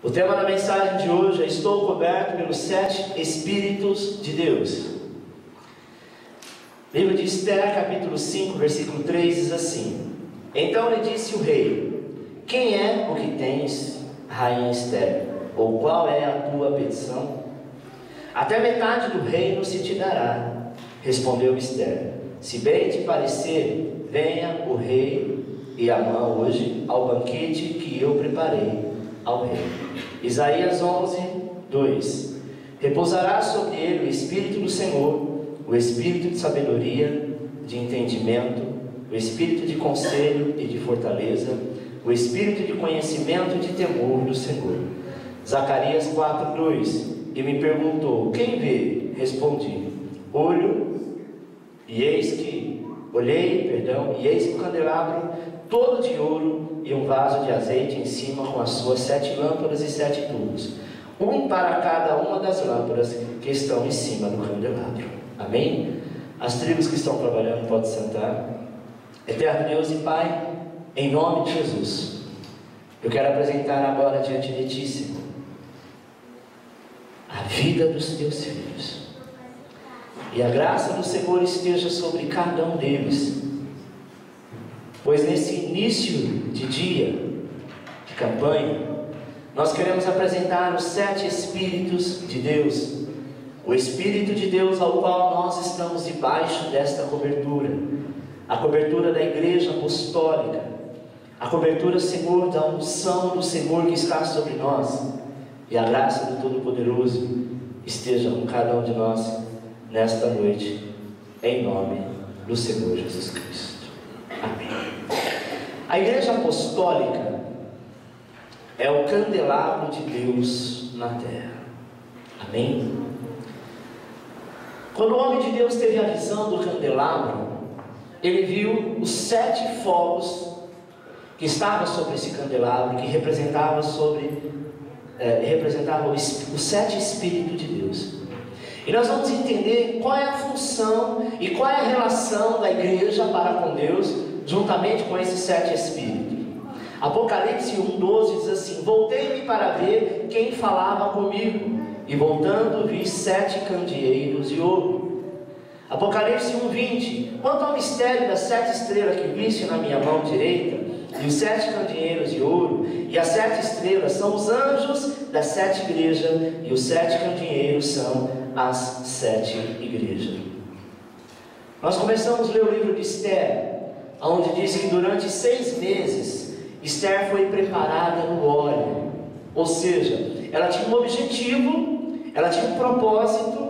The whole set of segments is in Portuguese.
O tema da mensagem de hoje é: estou coberto pelos 7 Espíritos de Deus. Livro de Esther, capítulo 5, versículo 3, diz assim: Então lhe disse o rei: Quem é o que tens, rainha Esther? Ou qual é a tua petição? Até metade do reino se te dará, respondeu Esther. Se bem te parecer, venha o rei e Amã hoje ao banquete que eu preparei ao rei. Isaías 11, 2. Repousará sobre ele o Espírito do Senhor, o Espírito de sabedoria, de entendimento, o Espírito de conselho e de fortaleza, o Espírito de conhecimento e de temor do Senhor. Zacarias 4, 2. E me perguntou: quem vê? Respondi: olhei, e eis o candelabro todo de ouro e um vaso de azeite em cima com as suas 7 lâmpadas e 7 tubos, um para cada uma das lâmpadas que estão em cima do candelabro. Amém? As tribos que estão trabalhando podem sentar. Eterno Deus e Pai, em nome de Jesus, eu quero apresentar agora diante de Ti, Senhor, a vida dos Teus filhos, e a graça do Senhor esteja sobre cada um deles, pois nesse início de dia, de campanha, nós queremos apresentar os 7 Espíritos de Deus, o Espírito de Deus ao qual nós estamos debaixo desta cobertura, a cobertura da Igreja Apostólica, a cobertura, Senhor, da unção do Senhor que está sobre nós, e a graça do Todo-Poderoso esteja com cada um de nós nesta noite, em nome do Senhor Jesus Cristo. Amém. A Igreja Apostólica é o candelabro de Deus na terra. Amém? Quando o homem de Deus teve a visão do candelabro, ele viu os 7 fogos que estavam sobre esse candelabro, que representavam os 7 Espíritos de Deus. E nós vamos entender qual é a função e qual é a relação da igreja para com Deus, juntamente com esses 7 Espíritos. Apocalipse 1,12 diz assim: voltei-me para ver quem falava comigo, e voltando vi 7 candeeiros de ouro. Apocalipse 1,20: quanto ao mistério das 7 estrelas que viste na minha mão direita, e os 7 candeeiros de ouro, e as 7 estrelas são os anjos das 7 igrejas, e os 7 candeeiros são as 7 igrejas. Nós começamos a ler o livro de Esther, onde diz que durante 6 meses Esther foi preparada no óleo, ou seja, ela tinha um objetivo, ela tinha um propósito,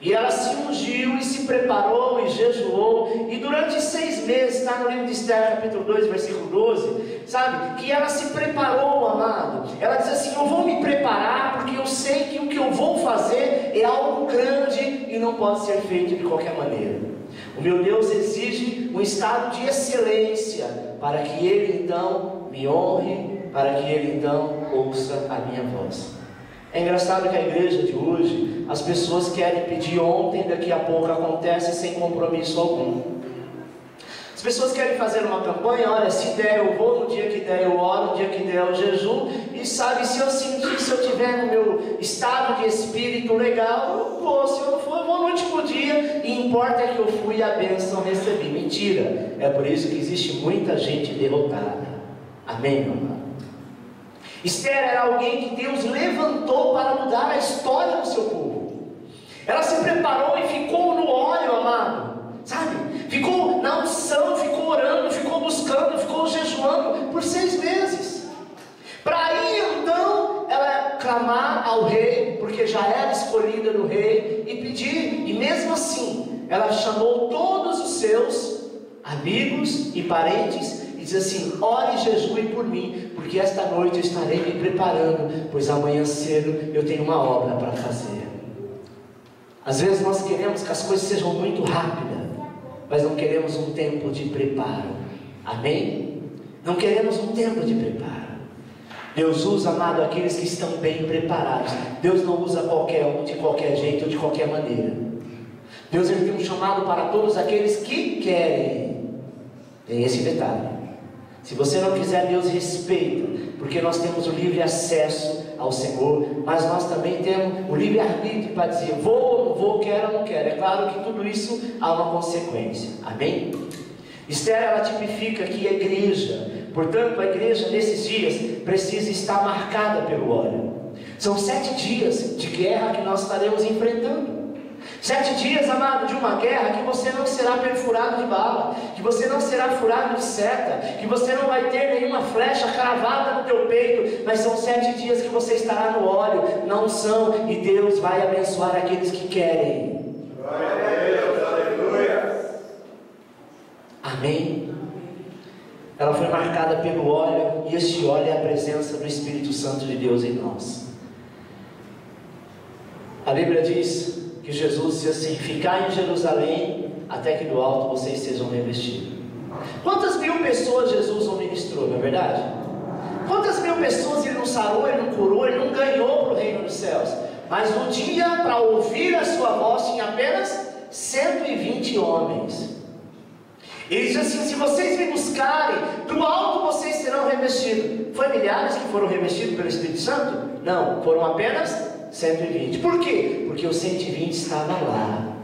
e ela se ungiu e se preparou e jejuou, e durante 6 meses, está no livro de Esther, capítulo 2, versículo 12, sabe, que ela se preparou, amado. Ela diz assim: eu vou me preparar, porque eu sei que o que eu vou fazer é algo grande e não pode ser feito de qualquer maneira. O meu Deus exige um estado de excelência, para que Ele então me honre, para que Ele então ouça a minha voz. É engraçado que a igreja de hoje, as pessoas querem pedir ontem, daqui a pouco acontece sem compromisso algum. As pessoas querem fazer uma campanha: olha, se der eu vou, no dia que der eu oro, no dia que der eu jejum, e sabe, se eu sentir, se eu tiver no meu estado de espírito legal, eu vou, se eu não for, eu vou no último dia, e importa é que eu fui e a bênção recebi. Mentira! É por isso que existe muita gente derrotada. Amém, meu irmão? Esther era alguém que Deus levantou para mudar a história do seu povo. Ela se preparou e ficou no óleo, amado, sabe? Ficou na unção, ficou orando, ficou buscando, ficou jejuando por 6 meses, para aí então ela clamar ao rei, porque já era escolhida do rei, e pedir. E mesmo assim ela chamou todos os seus amigos e parentes, diz assim: ore e jejue por mim, porque esta noite eu estarei me preparando, pois amanhã cedo eu tenho uma obra para fazer. Às vezes nós queremos que as coisas sejam muito rápidas, mas não queremos um tempo de preparo. Amém? Não queremos um tempo de preparo. Deus usa, amado, aqueles que estão bem preparados. Deus não usa qualquer um de qualquer jeito ou de qualquer maneira. Deus, ele tem um chamado para todos aqueles que querem. Tem esse detalhe: se você não quiser, Deus respeita. porque nós temos o livre acesso ao Senhor, mas nós também temos o livre arbítrio para dizer vou ou não vou, quero ou não quero. É claro que tudo isso há uma consequência, amém? Esther, ela tipifica aqui a igreja, portanto a igreja nesses dias precisa estar marcada pelo óleo. São 7 dias de guerra que nós estaremos enfrentando. 7 dias, amado, de uma guerra que você não será perfurado de bala, que você não será furado de seta, que você não vai ter nenhuma flecha cravada no teu peito, mas são 7 dias que você estará no óleo, na unção, e Deus vai abençoar aqueles que querem. Glória a Deus, aleluia. Amém? Ela foi marcada pelo óleo, e este óleo é a presença do Espírito Santo de Deus em nós. A Bíblia diz que Jesus disse assim: ficai em Jerusalém, até que do alto vocês sejam revestidos. Quantas mil pessoas Jesus não ministrou, não é verdade? Quantas mil pessoas ele não sarou, ele não curou, ele não ganhou para o reino dos céus? Mas no dia, para ouvir a sua voz, tinha apenas 120 homens. Ele diz assim: se vocês me buscarem, do alto vocês serão revestidos. Foi milhares que foram revestidos pelo Espírito Santo? Não, foram apenas 120. Por quê? Porque os 120 estavam lá.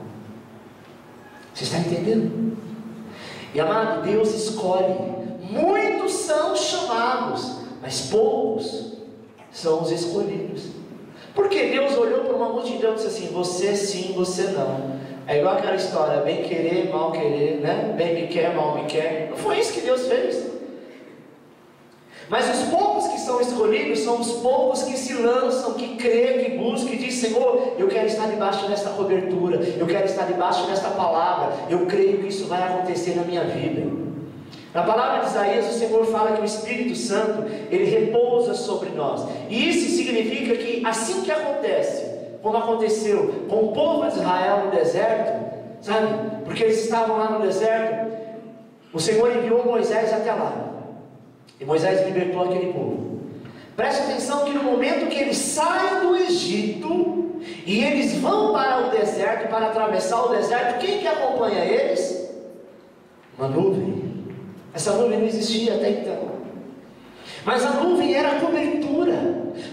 Você está entendendo? E amado, Deus escolhe. Muitos são chamados, mas poucos são os escolhidos. Porque Deus olhou para uma multidão e disse assim: você sim, você não. É igual aquela história, bem querer, mal querer, né? Bem me quer, mal me quer. Não foi isso que Deus fez. Mas os poucos que são escolhidos são os poucos que se lançam, que creem, que buscam, que dizem: Senhor, eu quero estar debaixo desta cobertura, eu quero estar debaixo desta palavra, eu creio que isso vai acontecer na minha vida. Na palavra de Isaías, o Senhor fala que o Espírito Santo, ele repousa sobre nós. E isso significa que assim que acontece, como aconteceu com o povo de Israel no deserto, sabe? Porque eles estavam lá no deserto, o Senhor enviou Moisés até lá. E Moisés libertou aquele povo. Preste atenção que no momento que eles saem do Egito e eles vão para o deserto, para atravessar o deserto, quem que acompanha eles? Uma nuvem. Essa nuvem não existia até então. Mas a nuvem era a cobertura,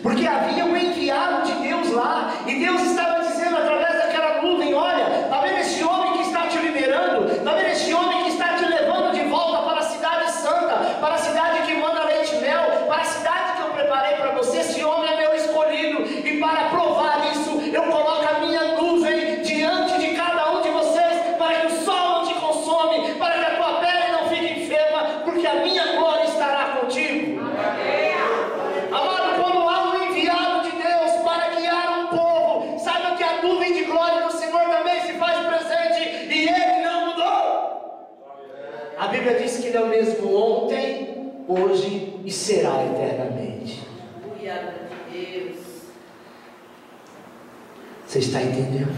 porque havia um enviado de Deus lá, e Deus estava dizendo através daquela nuvem: olha, está vendo esse homem que está te liberando? Está vendo esse homem que está te levando de volta para a cidade santa, para a cidade que manda leite e mel, para a cidade que eu preparei para você? Esse homem é meu escolhido, e para provar isso, eu coloco a minha nuvem diante de cada um de vocês, para que o sol não te consome, para que a tua pele não fique enferma, porque a minha glória estará contigo. Amado, quando há um enviado de Deus para guiar um povo, saiba que a nuvem de glória do Senhor também se faz presente, e Ele não mudou. A Bíblia diz que Ele é o mesmo ontem, hoje e será eternamente. Deus. Você está entendendo?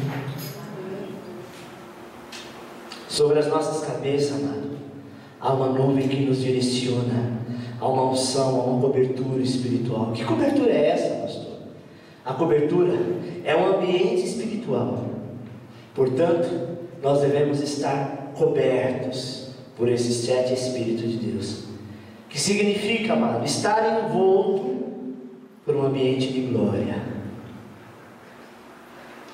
Sobre as nossas cabeças, amado, há uma nuvem que nos direciona, há uma unção, há uma cobertura espiritual. Que cobertura é essa, pastor? A cobertura é um ambiente espiritual. Portanto, nós devemos estar cobertos por esses 7 Espíritos de Deus. Que significa, amado, estar envolto por um ambiente de glória.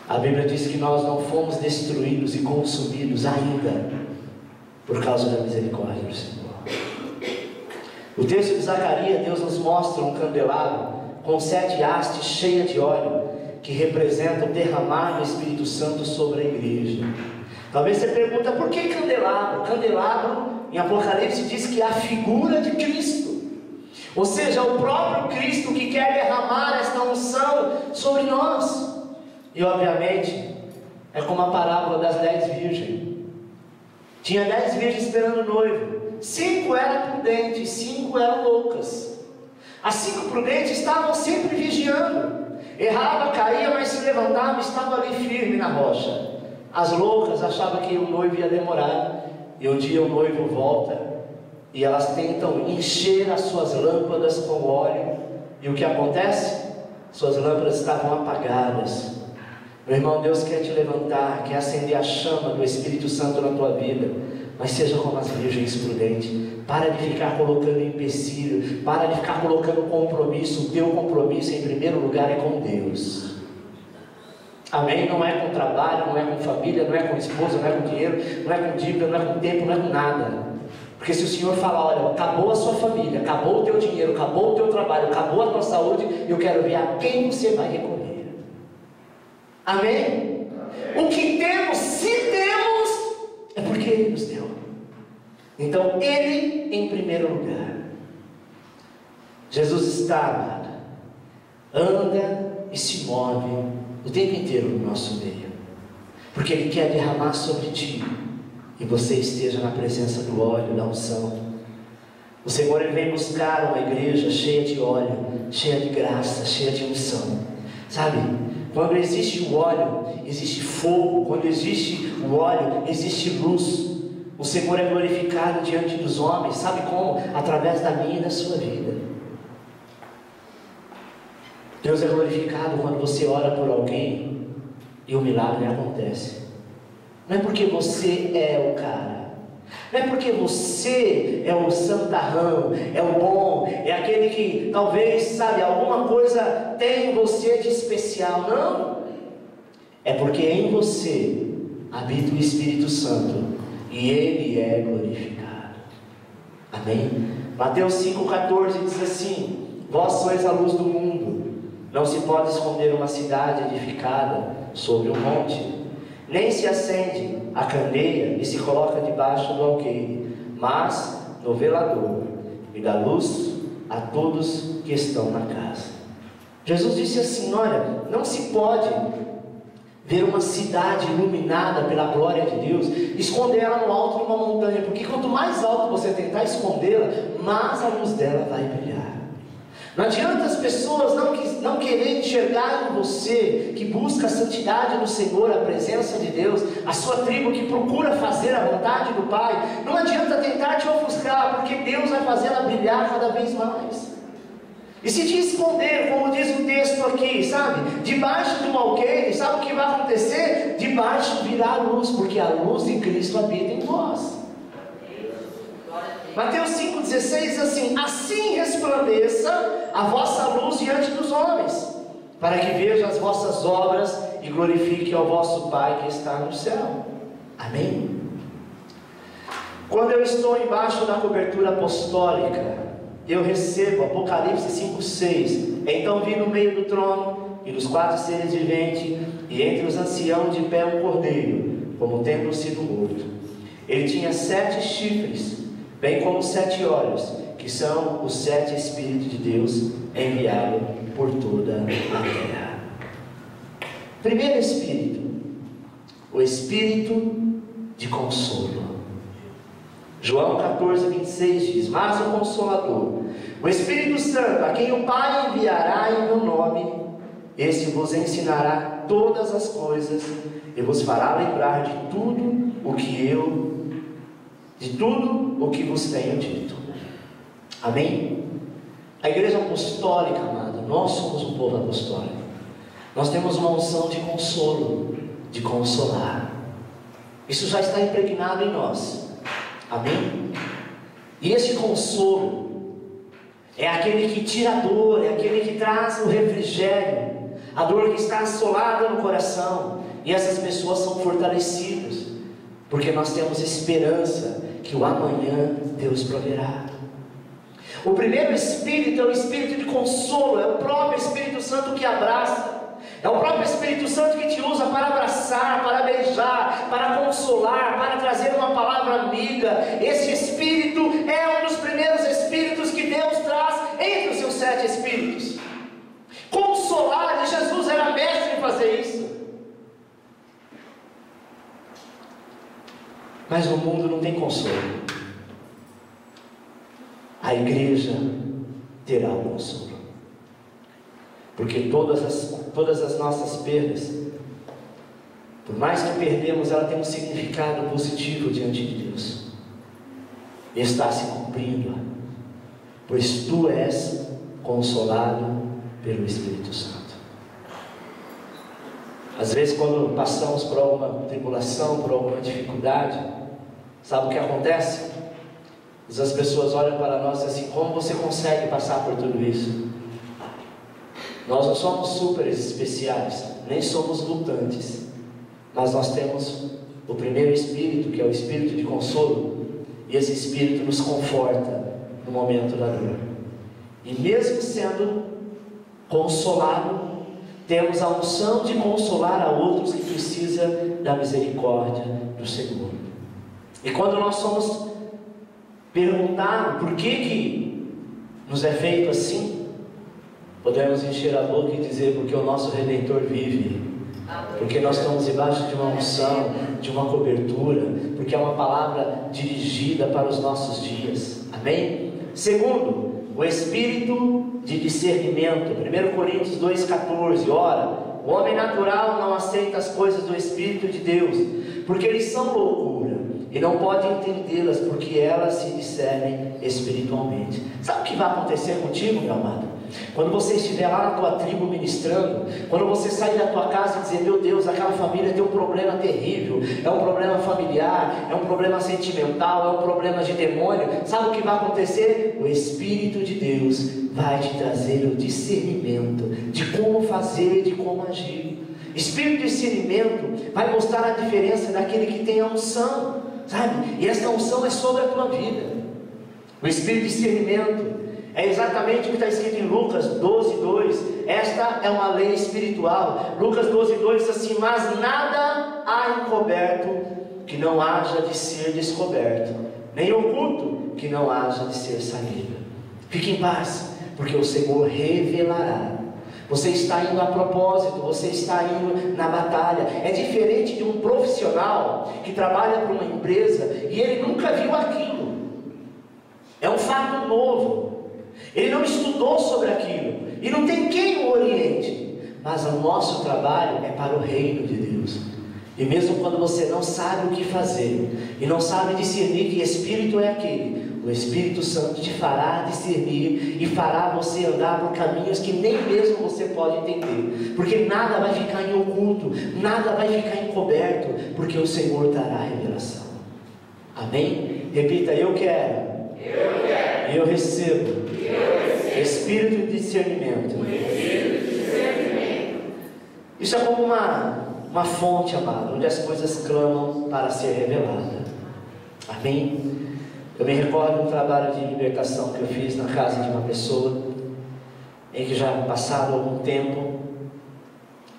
A Bíblia diz que nós não fomos destruídos e consumidos ainda por causa da misericórdia do Senhor. O texto de Zacarias, Deus nos mostra um candelabro com 7 hastes cheias de óleo, que representa o derramar do Espírito Santo sobre a igreja. Talvez você pergunta: por que candelabro? Candelabro, em Apocalipse, diz que é a figura de Cristo. Ou seja, o próprio Cristo que quer derramar esta unção sobre nós. E obviamente, é como a parábola das 10 virgens. Tinha 10 virgens esperando o noivo. 5 eram prudentes, 5 eram loucas. As 5 prudentes estavam sempre vigiando. Errava, caía, mas se levantava e estava ali firme na rocha. As loucas achavam que o noivo ia demorar. E um dia o noivo volta, e elas tentam encher as suas lâmpadas com óleo. E o que acontece? Suas lâmpadas estavam apagadas. Meu irmão, Deus quer te levantar, quer acender a chama do Espírito Santo na tua vida, mas seja como as virgens prudentes. Para de ficar colocando empecilho, para de ficar colocando compromisso. O teu compromisso em primeiro lugar é com Deus. Amém? Não é com trabalho, não é com família, não é com esposa, não é com dinheiro, não é com dívida, não é com tempo, não é com nada. Porque se o Senhor falar, olha, acabou a sua família, acabou o teu dinheiro, acabou o teu trabalho, acabou a tua saúde, eu quero ver a quem você vai recorrer. Amém? O que temos, se temos, é porque Ele nos deu. Então, Ele em primeiro lugar. Jesus está, amado, anda e se move o tempo inteiro no nosso meio, porque Ele quer derramar sobre ti, e você esteja na presença do óleo, da unção. O Senhor, Ele vem buscar uma igreja cheia de óleo, cheia de graça, cheia de unção. Sabe, quando existe o óleo, existe fogo. Quando existe o óleo, existe luz. O Senhor é glorificado diante dos homens. Sabe como? Através da minha e da sua vida. Deus é glorificado quando você ora por alguém e o milagre acontece. Não é porque você é o cara, não é porque você é o santarrão, é o bom, é aquele que talvez, sabe, alguma coisa tem em você de especial. Não, é porque em você habita o Espírito Santo e Ele é glorificado. Amém? Mateus 5,14 diz assim: vós sois a luz do mundo. Não se pode esconder uma cidade edificada sobre um monte, nem se acende a candeia e se coloca debaixo do alqueire, mas no velador, e dá luz a todos que estão na casa. Jesus disse assim: olha, não se pode ver uma cidade iluminada pela glória de Deus, esconder ela no alto de uma montanha, porque quanto mais alto você tentar escondê-la, mais a luz dela vai brilhar. Não adianta as pessoas não querer enxergar em você, que busca a santidade do Senhor, a presença de Deus, a sua tribo que procura fazer a vontade do Pai. Não adianta tentar te ofuscar, porque Deus vai fazê-la brilhar cada vez mais. E se te esconder, como diz o texto aqui, sabe? Debaixo de um alqueire, sabe o que vai acontecer? Debaixo virá a luz, porque a luz de Cristo habita em vós. Mateus 5,16 diz assim: assim resplandeça a vossa luz diante dos homens, para que vejam as vossas obras e glorifiquem ao vosso Pai que está no céu. Amém? Quando eu estou embaixo da cobertura apostólica, eu recebo Apocalipse 5,6. Então vi no meio do trono e dos 4 seres viventes, e entre os anciãos de pé um cordeiro, como tendo sido morto. Ele tinha 7 chifres, bem como 7 olhos, que são os 7 Espíritos de Deus enviados por toda a terra. Primeiro Espírito, o Espírito de consolo. João 14,26 diz: mas o Consolador, o Espírito Santo, a quem o Pai enviará em meu nome, esse vos ensinará todas as coisas e vos fará lembrar de tudo o que vos tenho dito. Amém? A igreja apostólica, amada, nós somos um povo apostólico. Nós temos uma unção de consolo, de consolar. Isso já está impregnado em nós. Amém? E esse consolo é aquele que tira a dor, é aquele que traz o refrigério, a dor que está assolada no coração. E essas pessoas são fortalecidas, porque nós temos esperança que o amanhã Deus proverá. O primeiro Espírito é o Espírito de consolo, é o próprio Espírito Santo que abraça. É o próprio Espírito Santo que te usa para abraçar, para beijar, para consolar, para trazer uma palavra amiga. Esse Espírito é um dos primeiros Espíritos que Deus traz entre os seus 7 Espíritos. Consolar, e Jesus era mestre em fazer isso. Mas no mundo não tem consolo. A igreja terá o consolo. Porque todas as nossas perdas, por mais que perdemos, ela tem um significado positivo diante de Deus. E está se cumprindo, pois tu és consolado pelo Espírito Santo. Às vezes, quando passamos por alguma tribulação, por alguma dificuldade, Sabe o que acontece? As pessoas olham para nós e assim, como você consegue passar por tudo isso? Nós não somos super especiais, nem somos lutantes, mas nós temos o primeiro Espírito, que é o Espírito de consolo, e esse Espírito nos conforta no momento da dor. E mesmo sendo consolado, temos a unção de consolar a outros que precisam da misericórdia do Senhor. E quando nós somos perguntados por que nos é feito assim, podemos encher a boca e dizer: porque o nosso Redentor vive, porque nós estamos debaixo de uma unção, de uma cobertura, porque é uma palavra dirigida para os nossos dias. Amém? Segundo, o espírito de discernimento. 1 Coríntios 2,14. Ora, o homem natural não aceita as coisas do Espírito de Deus, porque eles são loucura, e não pode entendê-las, porque elas se discernem espiritualmente. Sabe o que vai acontecer contigo, meu amado? Quando você estiver lá na tua tribo ministrando, quando você sair da tua casa e dizer: meu Deus, aquela família tem um problema terrível, é um problema familiar, é um problema sentimental, é um problema de demônio, sabe o que vai acontecer? O Espírito de Deus vai te trazer o discernimento de como fazer, de como agir. Espírito de discernimento vai mostrar a diferença daquele que tem a unção, sabe? E essa unção é sobre a tua vida. O Espírito de discernimento é exatamente o que está escrito em Lucas 12:2. Esta é uma lei espiritual. Lucas 12:2 diz assim: mas nada há encoberto que não haja de ser descoberto, nem oculto que não haja de ser sabido. Fique em paz, porque o Senhor revelará. Você está indo a propósito, você está indo na batalha. É diferente de um profissional que trabalha para uma empresa e ele nunca viu aquilo. É um fato novo. Ele não estudou sobre aquilo e não tem quem o oriente. Mas o nosso trabalho é para o reino de Deus. E mesmo quando você não sabe o que fazer e não sabe discernir que espírito é aquele, o Espírito Santo te fará discernir e fará você andar por caminhos que nem mesmo você pode entender, porque nada vai ficar em oculto, nada vai ficar encoberto, porque o Senhor dará revelação. Amém? Repita: eu quero. E eu recebo. Espírito de discernimento. Isso é como uma fonte, amado, onde as coisas clamam para ser revelada. Amém? Eu me recordo de um trabalho de libertação que eu fiz na casa de uma pessoa, em que já passado algum tempo,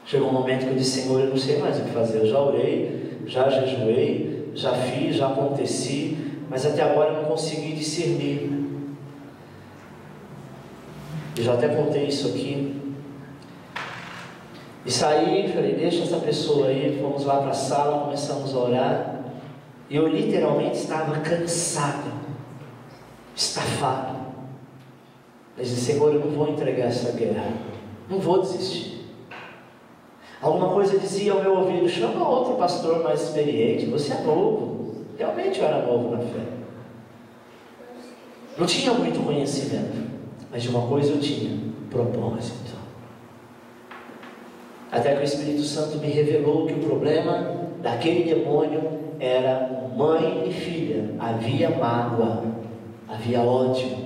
chegou um momento que eu disse: Senhor, eu não sei mais o que fazer. Eu já orei, já jejuei, já fiz, já aconteci, mas até agora eu não consegui discernir. Eu já até contei isso aqui. E saí, falei: deixa essa pessoa aí. Fomos lá para a sala, começamos a orar. E eu literalmente estava cansado, estafado. Mas disse: Senhor, eu não vou entregar essa guerra, não vou desistir. Alguma coisa dizia ao meu ouvido: chama outro pastor mais experiente, você é novo. Realmente eu era novo na fé, não tinha muito conhecimento, mas de uma coisa eu tinha: propósito. Até que o Espírito Santo me revelou que o problema daquele demônio era mãe e filha. Havia mágoa, havia ódio,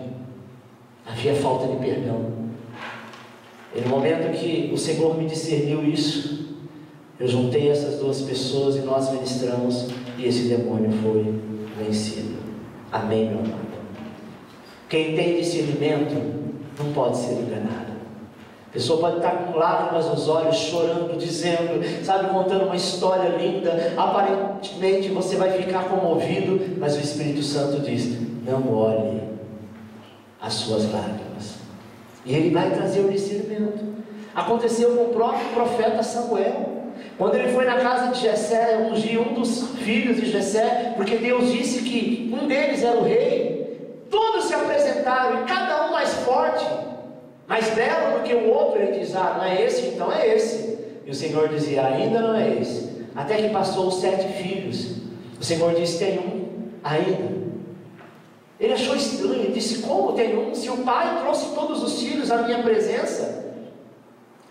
havia falta de perdão. E no momento que o Senhor me discerniu isso, eu juntei essas duas pessoas e nós ministramos, e esse demônio foi vencido. Amém, meu amado? Quem tem discernimento não pode ser enganado. A pessoa pode estar com lágrimas nos olhos, chorando, dizendo, sabe, contando uma história linda. Aparentemente você vai ficar comovido, mas o Espírito Santo diz: não olhe as suas lágrimas. E ele vai trazer o discernimento. Aconteceu com o próprio profeta Samuel. Quando ele foi na casa de Jessé, ungir um dos filhos de Jessé, porque Deus disse que um deles era o rei. Todos se apresentaram, e cada um mais forte, mais belo do que o outro. Ele diz: ah, não é esse, então é esse. E o Senhor dizia: ainda não é esse. Até que passou os 7 filhos. O Senhor disse: tem um ainda. Ele achou estranho, ele disse: como tem um? Se o pai trouxe todos os filhos à minha presença.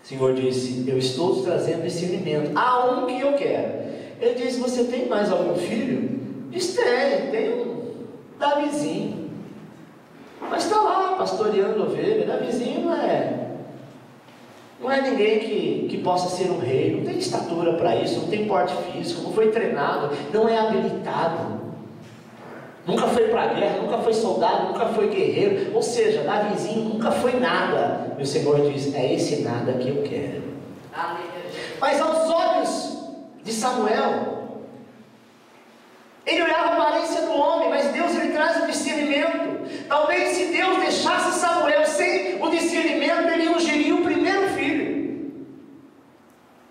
O Senhor disse: eu estou trazendo discernimento. Há um que eu quero. Ele disse: você tem mais algum filho? Diz: tem um Davizinho. Mas está lá pastoreando ovelha. Davizinho não é ninguém que possa ser um rei, não tem estatura para isso, não tem porte físico, não foi treinado, não é habilitado, nunca foi para a guerra, nunca foi soldado, nunca foi guerreiro, ou seja, Davizinho nunca foi nada. E o Senhor diz: é esse nada que eu quero. Mas aos olhos de Samuel, ele olhava a aparência do homem, mas Deus ele traz o discernimento. Talvez se Deus deixasse Samuel sem o discernimento, ele ungiria o primeiro filho.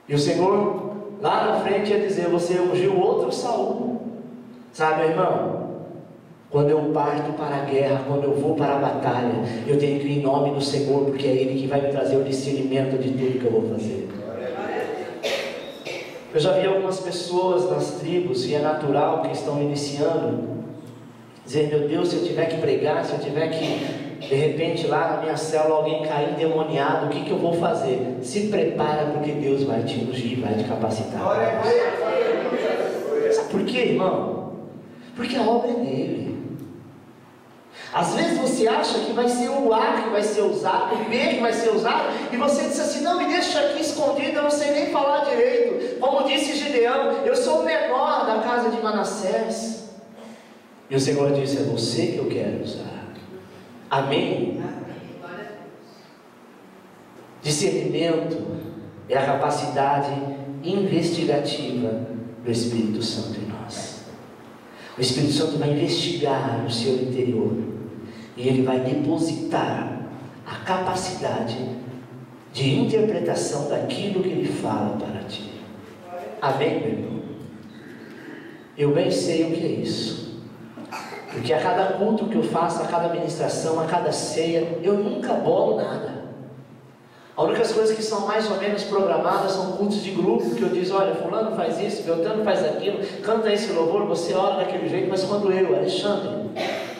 E o Senhor lá na frente ia dizer: você ungiu outro Saul. Sabe, meu irmão, quando eu parto para a guerra, quando eu vou para a batalha, eu tenho que ir em nome do Senhor, porque é Ele que vai me trazer o discernimento de tudo que eu vou fazer. Eu já vi algumas pessoas nas tribos, e é natural que estão iniciando, dizer: meu Deus, se eu tiver que pregar, se eu tiver que, de repente, lá na minha célula alguém cair endemoniado, o que eu vou fazer? Se prepara, porque Deus vai te ungir, vai te capacitar. Sabe por quê, irmão? Porque a obra é dele. Às vezes você acha que vai ser o A que vai ser usado, o B que vai ser usado, e você diz assim: não, me deixa aqui escondido, eu não sei nem falar direito. Como disse Gideão: eu sou o menor da casa de Manassés. E o Senhor disse: é você que eu quero usar. Amém? Discernimento é a capacidade investigativa do Espírito Santo em nós. O Espírito Santo vai investigar o seu interior, e ele vai depositar a capacidade de interpretação daquilo que ele fala para ti. Amém, meu irmão? Eu bem sei o que é isso, porque a cada culto que eu faço, a cada ministração, a cada ceia, eu nunca bolo nada. A única coisa que são mais ou menos programadas são cultos de grupo, que eu diz: olha, fulano faz isso, Beltrano faz aquilo, canta esse louvor, você ora daquele jeito. Mas quando eu, Alexandre,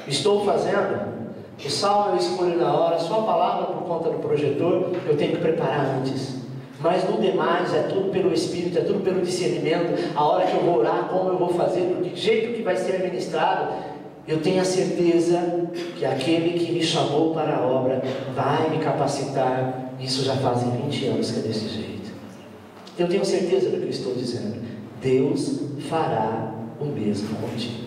estou fazendo, o salmo eu escolho na hora, só a palavra por conta do projetor, eu tenho que preparar antes. Mas no demais é tudo pelo Espírito, é tudo pelo discernimento. A hora que eu vou orar, como eu vou fazer, do jeito que vai ser ministrado, eu tenho a certeza que aquele que me chamou para a obra vai me capacitar. Isso já fazem 20 anos que é desse jeito. Eu tenho certeza do que eu estou dizendo. Deus fará o mesmo contigo.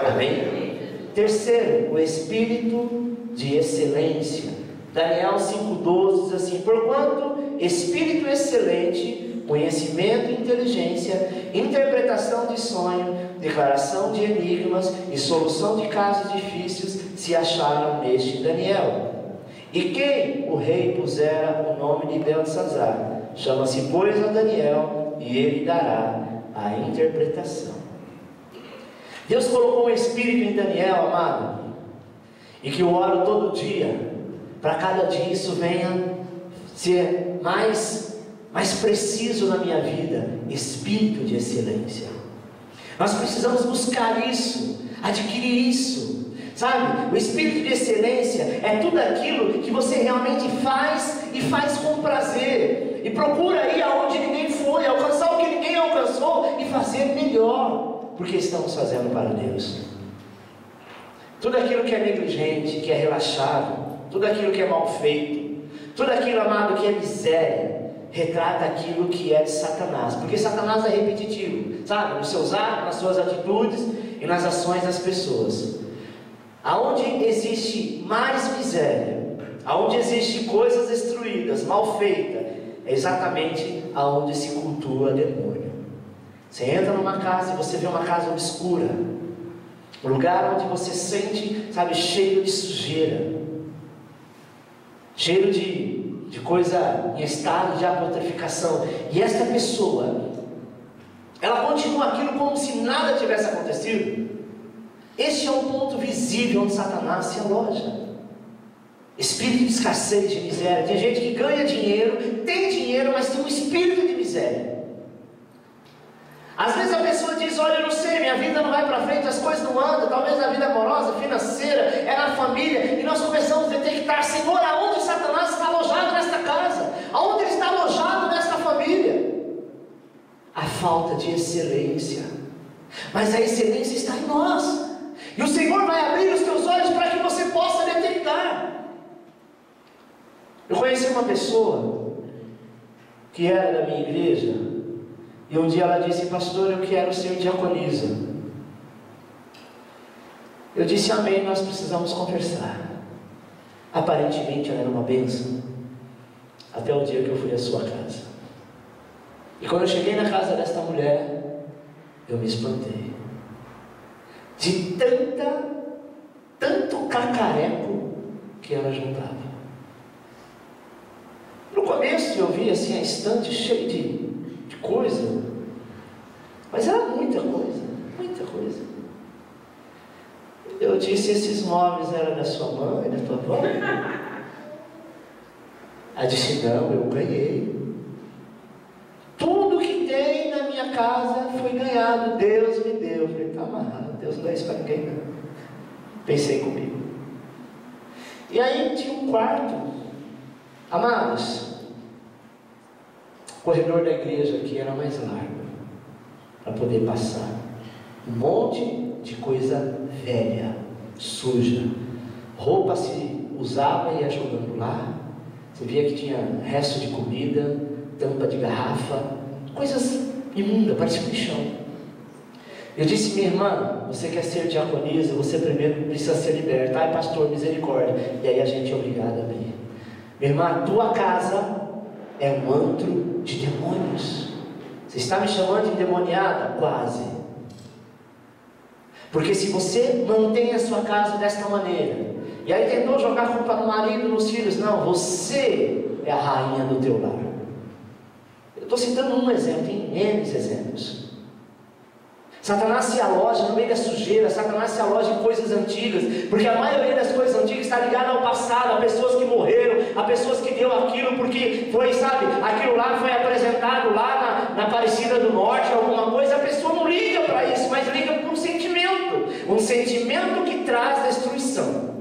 Amém? Terceiro, o espírito de excelência. Daniel 5,12 diz assim: porquanto espírito excelente, conhecimento e inteligência, interpretação de sonho, declaração de enigmas e solução de casos difíceis se acharam neste Daniel. E quem o rei pusera o nome de Beltesazar, chama-se, pois, a Daniel, e ele dará a interpretação. Deus colocou um espírito em Daniel, amado, e que eu oro todo dia, para cada dia isso venha ser mais preciso na minha vida. Espírito de excelência. Nós precisamos buscar isso, adquirir isso. Sabe, o espírito de excelência é tudo aquilo que você realmente faz e faz com prazer, e procura ir aonde ninguém foi, alcançar o que ninguém alcançou e fazer melhor, porque estamos fazendo para Deus. Tudo aquilo que é negligente, que é relaxado, tudo aquilo que é mal feito, tudo aquilo, amado, que é miséria, retrata aquilo que é de Satanás, porque Satanás é repetitivo, sabe, nos seus atos, nas suas atitudes e nas ações das pessoas. Aonde existe mais miséria, aonde existe coisas destruídas, mal feitas, é exatamente aonde se cultua demônio. Você entra numa casa e você vê uma casa obscura, um lugar onde você sente, sabe, cheiro de sujeira, cheiro de coisa em estado de apotrificação, e esta pessoa, ela continua aquilo como se nada tivesse acontecido. Este é um ponto visível onde Satanás se aloja. Espírito de escassez, de miséria. Tem gente que ganha dinheiro, tem dinheiro, mas tem um espírito de miséria. Às vezes a pessoa diz: olha, eu não sei, minha vida não vai para frente, as coisas não andam, talvez na vida amorosa, financeira, é na família, e nós começamos a detectar: Senhor, aonde Satanás está alojado nesta casa? Aonde ele está alojado nesta família? A falta de excelência. mas a excelência está em nós. E o Senhor vai abrir os teus olhos para que você possa detectar. Eu conheci uma pessoa que era da minha igreja, e um dia ela disse: pastor, eu quero ser diaconisa. Eu disse: amém, nós precisamos conversar. Aparentemente ela era uma bênção, até o dia que eu fui à sua casa. E quando eu cheguei na casa desta mulher, eu me espantei de tanto cacareco que ela juntava. No começo eu via assim a estante cheia de coisa, mas era muita coisa, muita coisa. Eu disse: esses móveis eram da sua mãe, da tua avó? Ela disse: não, eu ganhei. Tudo que tem na minha casa foi ganhado, Deus me deu. Eu falei: está amarrado, Deus não dá isso para ninguém não. Pensei comigo. E aí tinha um quarto. Amados, o corredor da igreja aqui era mais largo, para poder passar. Um monte de coisa velha, suja. Roupa se usava e ia jogando lá. Você via que tinha resto de comida, tampa de garrafa, coisas imundas, parecia um lixão. Eu disse: minha irmã, você quer ser diaconisa, você primeiro precisa ser liberta. Ai, pastor, misericórdia. E aí a gente é obrigado a abrir. Minha irmã, a tua casa é um antro de demônios. Você está me chamando de endemoniada? Quase. Porque se você mantém a sua casa desta maneira, e aí tentou jogar culpa no marido, nos filhos, não, você é a rainha do teu lar. Eu estou citando um exemplo, tem N exemplos. Satanás se aloja no meio da sujeira, Satanás se aloja em coisas antigas, porque a maioria das coisas antigas está ligada ao passado, a pessoas que morreram, a pessoas que deu aquilo, porque foi, sabe, aquilo lá foi apresentado lá na Aparecida do Norte, alguma coisa, a pessoa não liga para isso, mas liga para um sentimento que traz destruição.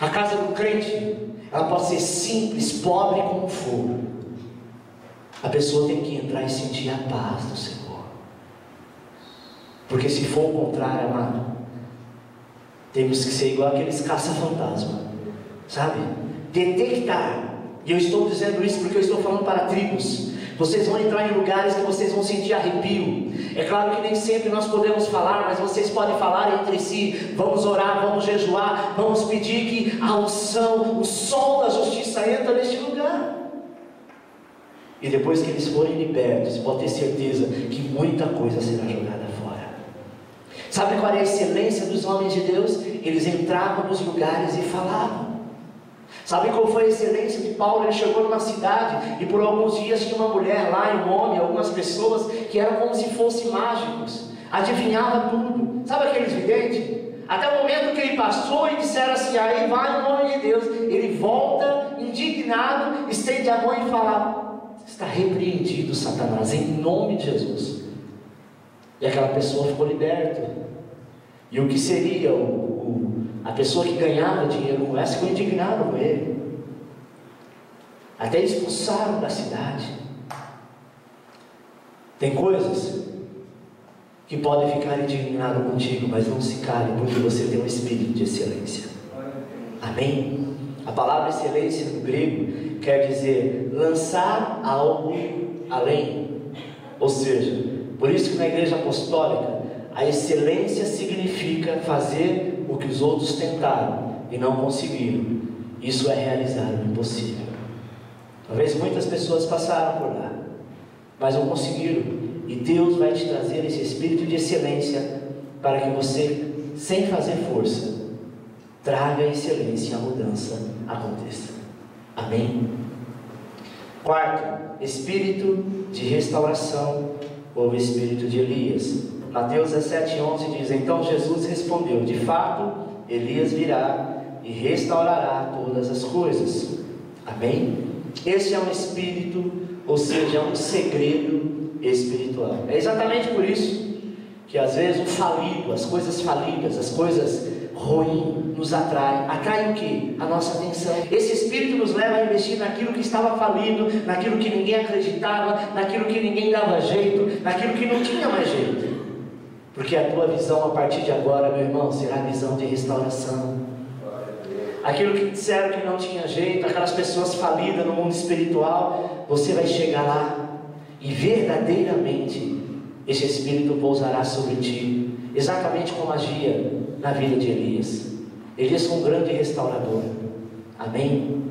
A casa do crente, ela pode ser simples, pobre como for. A pessoa tem que entrar e sentir a paz do Senhor. Porque se for o contrário, amado, temos que ser igual aqueles caça-fantasma, sabe? Detectar. E eu estou dizendo isso porque eu estou falando para tribos. Vocês vão entrar em lugares que vocês vão sentir arrepio. É claro que nem sempre nós podemos falar, mas vocês podem falar entre si. Vamos orar, vamos jejuar, vamos pedir que a unção, o sol da justiça entra neste lugar. E depois que eles forem libertos, pode ter certeza que muita coisa será jogada fora. Sabe qual é a excelência dos homens de Deus? Eles entravam nos lugares e falavam. Sabe qual foi a excelência de Paulo? Ele chegou numa cidade e por alguns dias tinha uma mulher lá, e um homem, algumas pessoas que eram como se fossem mágicos, adivinhava tudo. Sabe aqueles videntes? Até o momento que ele passou e disseram assim: aí vai o nome de Deus. Ele volta indignado, estende a mão e fala: está repreendido, Satanás, em nome de Jesus. E aquela pessoa ficou liberta. E o que seria a pessoa que ganhava dinheiro com essa ficou indignada com ele. Até expulsaram da cidade. Tem coisas que podem ficar indignadas contigo, mas não se calem, porque você tem um espírito de excelência. Amém? A palavra excelência no grego quer dizer lançar algo além. Ou seja, por isso que na igreja apostólica a excelência significa fazer o que os outros tentaram e não conseguiram. Isso é realizar o impossível. Talvez muitas pessoas passaram por lá, mas não conseguiram. E Deus vai te trazer esse espírito de excelência para que você, sem fazer força, traga a excelência e a mudança aconteça. Amém? Quarto, espírito de restauração ou espírito de Elias. Mateus 17:11 diz: então Jesus respondeu: de fato, Elias virá e restaurará todas as coisas. Amém? Esse é um espírito, ou seja, é um segredo espiritual. É exatamente por isso que às vezes o falido, as coisas falidas, as coisas ruim nos atrai. Atrai o quê? A nossa atenção. Esse espírito nos leva a investir naquilo que estava falido, naquilo que ninguém acreditava, naquilo que ninguém dava jeito, naquilo que não tinha mais jeito. Porque a tua visão a partir de agora, meu irmão, será a visão de restauração. Aquilo que disseram que não tinha jeito, aquelas pessoas falidas no mundo espiritual, você vai chegar lá e verdadeiramente esse Espírito pousará sobre ti, exatamente como agia na vida de Elias. Elias foi um grande restaurador, amém?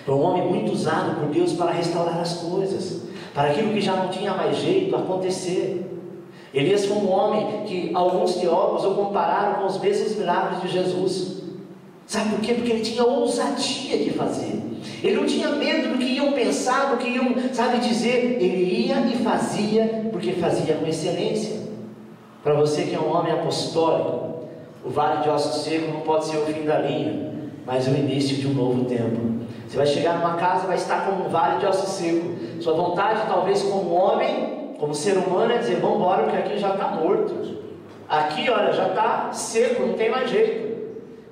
Foi um homem muito usado por Deus para restaurar as coisas, para aquilo que já não tinha mais jeito acontecer. Elias foi um homem que alguns teólogos o compararam com os mesmos milagres de Jesus. Sabe por quê? Porque ele tinha ousadia de fazer. Ele não tinha medo do que iam pensar, do que iam, dizer. Ele ia e fazia, porque fazia com excelência. Para você que é um homem apostólico, o vale de ossos secos não pode ser o fim da linha, mas o início de um novo tempo. Você vai chegar numa casa e vai estar como um vale de ossos secos. Sua vontade, talvez como homem, como ser humano, é dizer, vamos embora, porque aqui já está morto. Aqui, olha, já está seco, não tem mais jeito.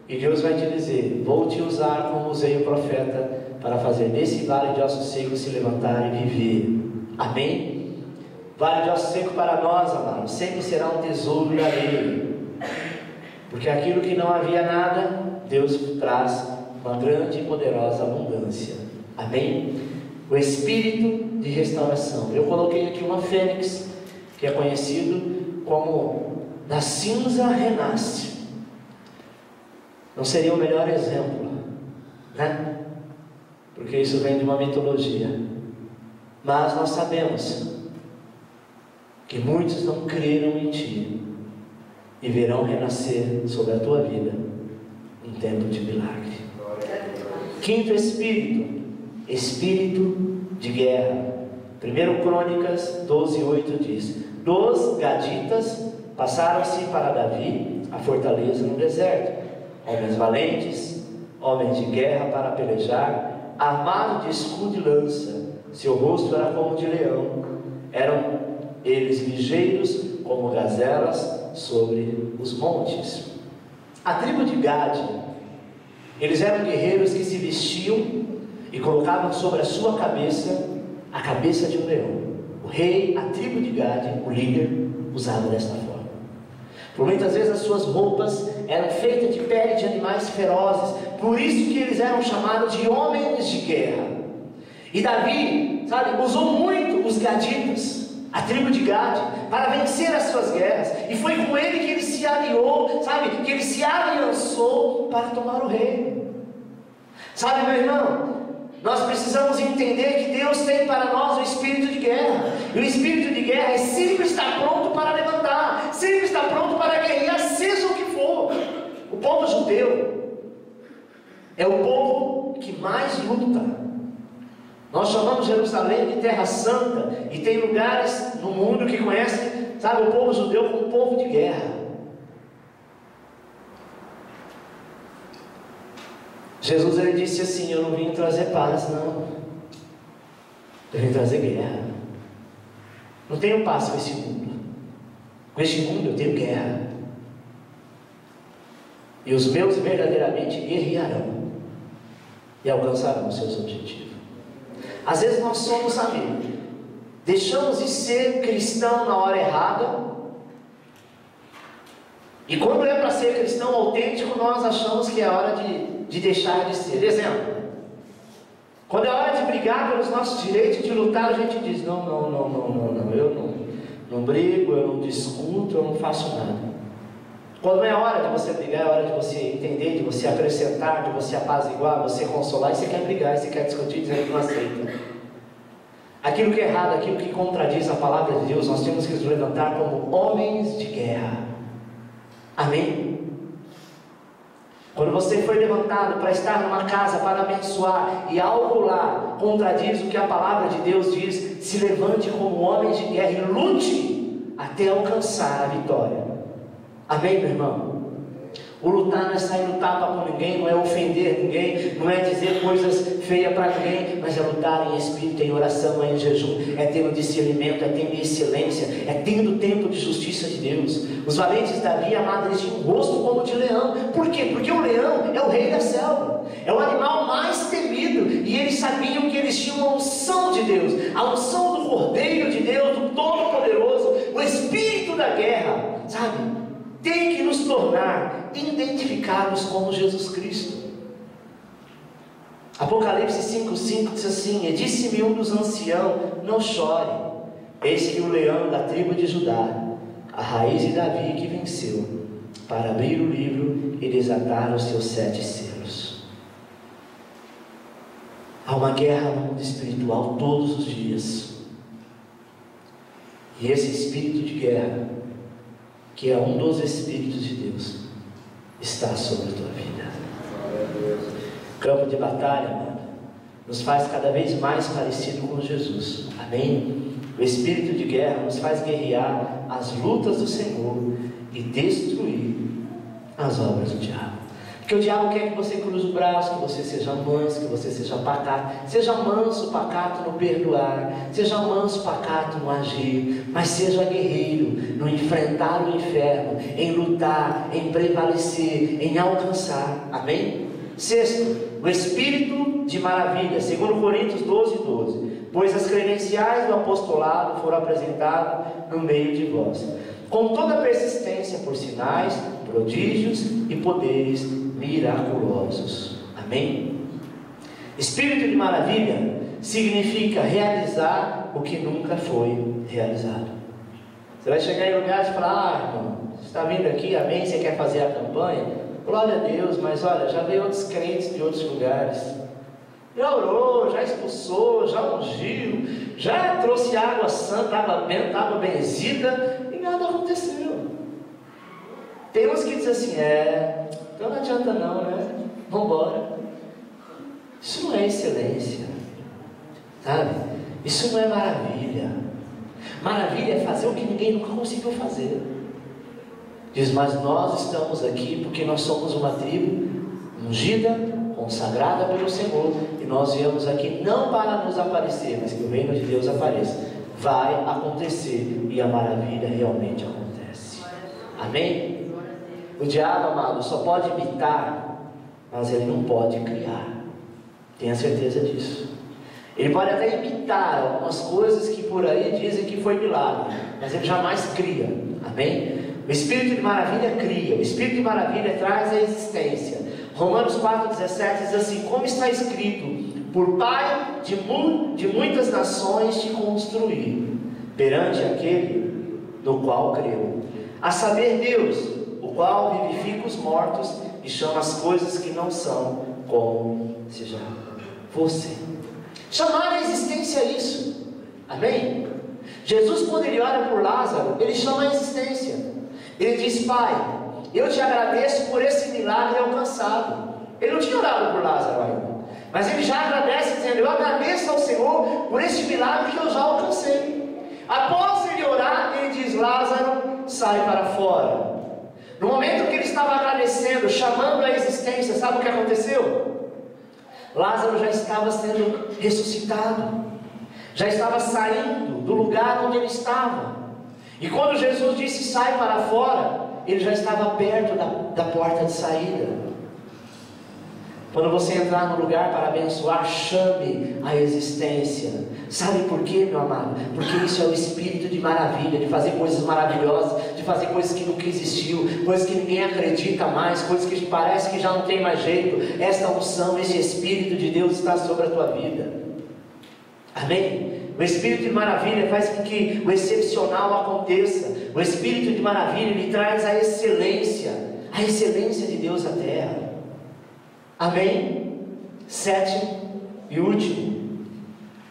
E Deus vai te dizer, vou te usar como usei o profeta, para fazer desse vale de ossos secos se levantar e viver. Amém? Vale de ossos secos para nós, amados, sempre será um tesouro da lei. Porque aquilo que não havia nada, Deus traz uma grande e poderosa abundância. Amém? O espírito de restauração. Eu coloquei aqui uma fênix, que é conhecido como da cinza renasce. Não seria o melhor exemplo, né? Porque isso vem de uma mitologia. Mas nós sabemos que muitos não creram em ti e verão renascer sobre a tua vida um tempo de milagre. Quinto espírito, espírito de guerra. 1 Crônicas 12:8 diz: dos gaditas passaram-se para Davi a fortaleza no deserto, homens valentes, homens de guerra para pelejar, armados de escudo e lança, seu rosto era como de leão, eram eles ligeiros como gazelas sobre os montes. A tribo de Gade, eles eram guerreiros que se vestiam e colocavam sobre a sua cabeça a cabeça de um leão. O rei, a tribo de Gade, o líder, usava desta forma. Por muitas vezes as suas roupas eram feitas de pele de animais ferozes, por isso que eles eram chamados de homens de guerra. E Davi, usou muito os gaditas, a tribo de Gade, para vencer as suas guerras, e foi com ele que ele se aliou, que ele se aliançou para tomar o reino. Meu irmão, nós precisamos entender que Deus tem para nós o espírito de guerra, e o espírito de guerra é sempre estar pronto para levantar, sempre estar pronto para guerrear, seja o que for. O povo judeu é o povo que mais luta. Nós chamamos Jerusalém de Terra Santa, e tem lugares no mundo que conhecem, o povo judeu como povo de guerra. Jesus, ele disse assim: eu não vim trazer paz, não, eu vim trazer guerra. Não tenho paz com esse mundo. Com este mundo eu tenho guerra, e os meus verdadeiramente guerrearão e alcançarão os seus objetivos. Às vezes nós somos, deixamos de ser cristão na hora errada, e quando é para ser cristão autêntico, nós achamos que é hora de deixar de ser. Exemplo, quando é hora de brigar pelos nossos direitos, de lutar, a gente diz: não, eu não brigo, eu não discuto, eu não faço nada. Quando é hora de você brigar, é hora de você entender, de você acrescentar, de você apaziguar, você consolar, e você quer brigar, e você quer discutir, dizendo que não aceita. Aquilo que é errado, aquilo que contradiz a palavra de Deus, nós temos que nos levantar como homens de guerra. Amém? Quando você foi levantado para estar numa casa, para abençoar, e algo lá contradiz o que a palavra de Deus diz, se levante como homens de guerra e lute até alcançar a vitória. Amém, meu irmão? O lutar não é sair no tapa com ninguém, não é ofender ninguém, não é dizer coisas feia para ninguém, mas é lutar em espírito, em oração, em jejum, é tendo discernimento, é tendo excelência, é tendo tempo de justiça de Deus. Os valentes da Davi, amado, eles tinham um rosto como de leão. Por quê? Porque o leão é o rei da selva, é o animal mais temido, e eles sabiam que eles tinham a unção de Deus, a unção do Cordeiro de Deus, do Todo-Poderoso, o espírito da guerra, sabe? Tem que nos tornar identificados com Jesus Cristo. Apocalipse 5,5 diz assim: e disse-me um dos anciãos, não chore, eis que o leão da tribo de Judá, a raiz de Davi, que venceu, para abrir o livro e desatar os seus 7 selos. Há uma guerra no mundo espiritual todos os dias, e esse espírito de guerra, que é um dos espíritos de Deus, está sobre a tua vida. Campo de batalha, amado, nos faz cada vez mais parecido com Jesus. Amém? O espírito de guerra nos faz guerrear as lutas do Senhor e destruir as obras do diabo. Porque o diabo quer que você cruze o braço, que você seja manso, que você seja pacato. Seja manso, pacato no perdoar, seja manso, pacato no agir, mas seja guerreiro no enfrentar o inferno, em lutar, em prevalecer, em alcançar. Amém? Sexto, o espírito de maravilha, 2 Coríntios 12:12. Pois as credenciais do apostolado foram apresentadas no meio de vós, com toda persistência, por sinais, prodígios e poderes miraculosos. Amém? Espírito de maravilha significa realizar o que nunca foi realizado. Você vai chegar em lugares e falar: irmão, você está vindo aqui, amém, você quer fazer a campanha? Glória a Deus, mas olha, já veio outros crentes de outros lugares, já orou, já expulsou, já ungiu, já trouxe água santa, água benzida, e nada aconteceu. Tem uns que dizem assim: então não adianta não, né? Vamos embora. Isso não é excelência, sabe? Isso não é maravilha. Maravilha é fazer o que ninguém nunca conseguiu fazer. Diz: mas nós estamos aqui porque nós somos uma tribo ungida, consagrada pelo Senhor, e nós viemos aqui não para nos aparecer, mas que o reino de Deus apareça. Vai acontecer, e a maravilha realmente acontece. Amém? O diabo, amado, só pode imitar, mas ele não pode criar. Tenha certeza disso. Ele pode até imitar algumas coisas que por aí dizem que foi milagre, mas ele jamais cria. Amém? O espírito de maravilha cria, o espírito de maravilha traz a existência. Romanos 4,17 diz assim: como está escrito, por Pai de muitas nações te construí, perante aquele no qual creu, a saber Deus, o qual vivifica os mortos e chama as coisas que não são como se já fossem. Chamar a existência é isso. Amém? Jesus, quando ele olha por Lázaro, ele chama a existência. Ele diz: Pai, eu te agradeço por esse milagre alcançado. Ele não tinha orado por Lázaro ainda, mas ele já agradece dizendo: eu agradeço ao Senhor por este milagre que eu já alcancei. Após ele orar, ele diz: Lázaro, sai para fora. No momento que ele estava agradecendo, chamando a existência, sabe o que aconteceu? Lázaro já estava sendo ressuscitado, já estava saindo do lugar onde ele estava. E quando Jesus disse: sai para fora, ele já estava perto da porta de saída. Quando você entrar no lugar para abençoar, chame a existência. Sabe por quê, meu amado? Porque isso é o espírito de maravilha, de fazer coisas maravilhosas, de fazer coisas que nunca existiu, coisas que ninguém acredita mais, coisas que parece que já não tem mais jeito. Esta unção, esse espírito de Deus está sobre a tua vida. Amém? O espírito de maravilha faz com que o excepcional aconteça. O espírito de maravilha lhe traz a excelência de Deus à terra. Amém? Sétimo e último,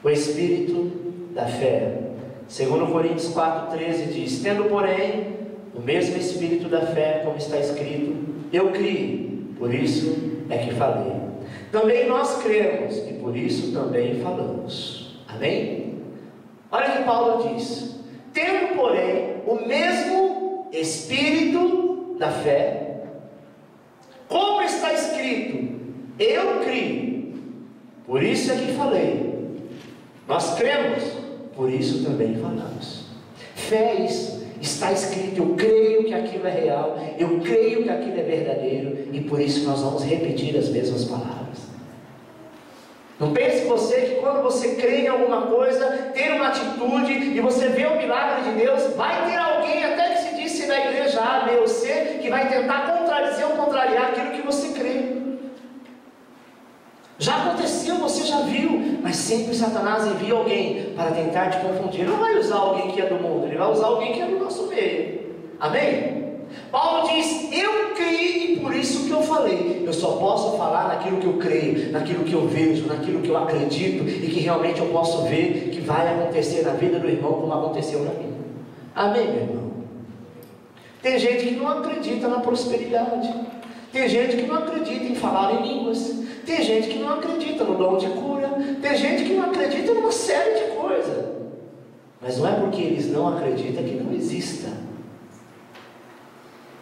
o espírito da fé. 2 Coríntios 4,13 diz: tendo porém o mesmo espírito da fé, como está escrito, eu criei, por isso é que falei. Também nós cremos, e por isso também falamos. Amém? Olha o que Paulo diz: tendo porém o mesmo espírito da fé, como está escrito, eu criei, por isso é que falei. Nós cremos, por isso também falamos. Fé é isso, está escrito, eu creio que aquilo é real, eu creio que aquilo é verdadeiro, e por isso nós vamos repetir as mesmas palavras. Não pense você que quando você crê em alguma coisa, ter uma atitude, e você vê o milagre de Deus, vai ter alguém, até que se disse na igreja A, B ou C, que vai tentar contradizer ou contrariar aquilo que você crê. Já aconteceu, você já viu, mas sempre Satanás envia alguém para tentar te confundir. Ele não vai usar alguém que é do mundo, ele vai usar alguém que é do nosso meio. Amém? Paulo diz, eu criei e por isso que eu falei. Eu só posso falar naquilo que eu creio, naquilo que eu vejo, naquilo que eu acredito e que realmente eu posso ver que vai acontecer na vida do irmão como aconteceu na minha. Amém, meu irmão? Tem gente que não acredita na prosperidade. Tem gente que não acredita em falar em línguas. Tem gente que não acredita no dom de cura. Tem gente que não acredita em uma série de coisas. Mas não é porque eles não acreditam que não exista.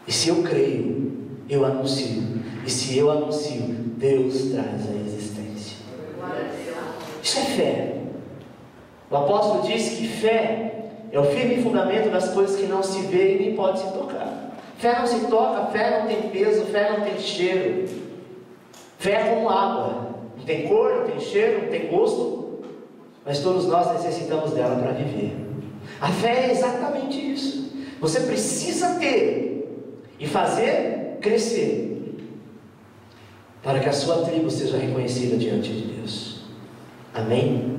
E se eu creio, eu anuncio. E se eu anuncio, Deus traz a existência. Isso é fé. O apóstolo disse que fé é o firme fundamento das coisas que não se vê e nem pode se tocar. Fé não se toca, fé não tem peso, fé não tem cheiro. Fé é como água. Não tem cor, não tem cheiro, não tem gosto. Mas todos nós necessitamos dela para viver. A fé é exatamente isso. Você precisa ter e fazer crescer para que a sua tribo seja reconhecida diante de Deus. Amém?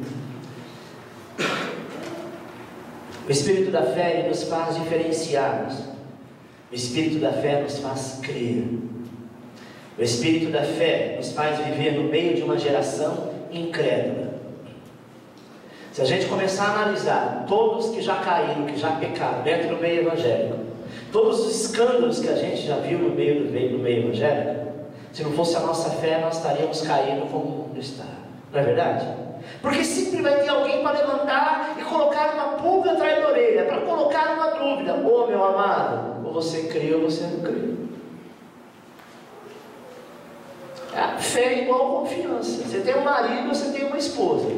O Espírito da fé ele nos faz diferenciados. O Espírito da fé nos faz crer. O Espírito da fé nos faz viver no meio de uma geração incrédula. Se a gente começar a analisar todos que já caíram, que já pecaram dentro do meio evangélico, todos os escândalos que a gente já viu no meio evangélico, se não fosse a nossa fé, nós estaríamos caindo como o mundo está. Não é verdade? Porque sempre vai ter alguém para levantar e colocar uma pulga atrás da orelha, para colocar uma dúvida. Ô meu amado, ou você crê ou você não crê. A fé é igual confiança. Você tem um marido, você tem uma esposa.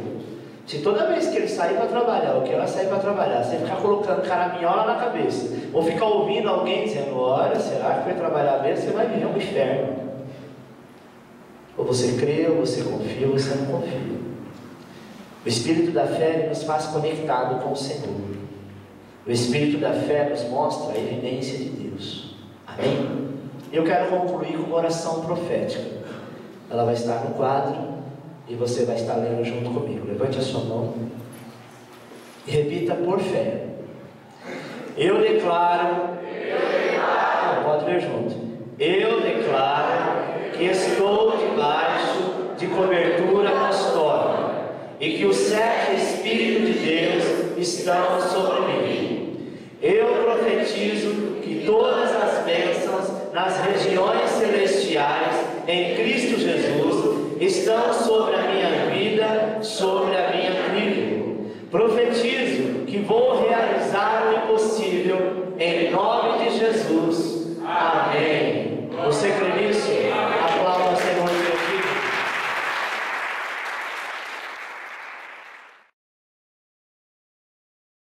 Se toda vez que ele sair para trabalhar, ou que ela sair para trabalhar, você ficar colocando caraminhola na cabeça, ou ficar ouvindo alguém dizendo, olha, será que foi trabalhar mesmo? Você vai viver um inferno. Ou você crê, ou você confia, ou você não confia. O Espírito da fé nos faz conectado com o Senhor. O Espírito da fé nos mostra a evidência de Deus. Amém? Eu quero concluir com uma oração profética. Ela vai estar no quadro e você vai estar lendo junto comigo. Levante a sua mão e repita por fé. Eu declaro. Não, pode ler junto. Eu declaro que estou debaixo de cobertura apostólica e que os 7 Espíritos de Deus estão sobre mim. Eu profetizo que todas as bênçãos nas regiões celestiais em Cristo Jesus estão sobre a minha vida, sobre a minha tribo. Profetizo que vou realizar